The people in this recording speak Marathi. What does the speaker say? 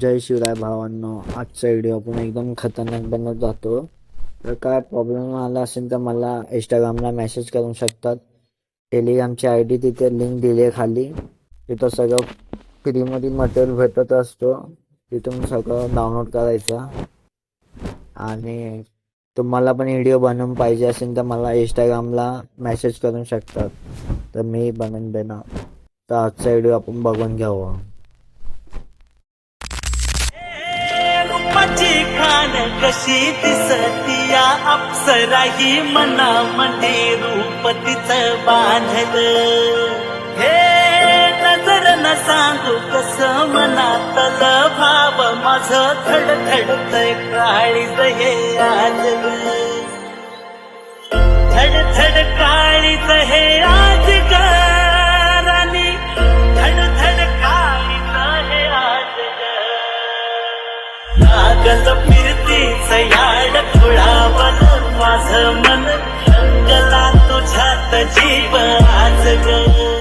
जय शिवराय भावांनो, आजचा व्हिडिओ आपण एकदम खतरनाक बनवत जातो. तर काय प्रॉब्लेम आला असेल तर मला इंस्टाग्रामला मेसेज करू शकतात. टेलिग्रामची ID तिथे लिंक दिली आहे खाली. तिथं सगळं फ्रीमध्ये मटेरियल भेटत असतो. तिथून सगळं डाउनलोड करायचं. आणि तुम्हाला पण व्हिडिओ बनवून पाहिजे असेल तर मला इंस्टाग्रामला मेसेज करू शकतात, तर मी बनवून देणार. तर आजचा व्हिडिओ आपण बघून घ्यावा. रूपाची खान कशी दिसतीया अप्सरा ही मनामध्ये रूप तिचं बांधलं. हे नजर न सांगू कसं मनातलं भाव माझं धडधडतंय काळीज हे आजलं. धडधड काळीज हे आजगर आणि धडधड काळीज हे आजगर. लागल फिरतीच याड खुळावलं माझं मन, रंगला तुझ्यात जीव आज ग.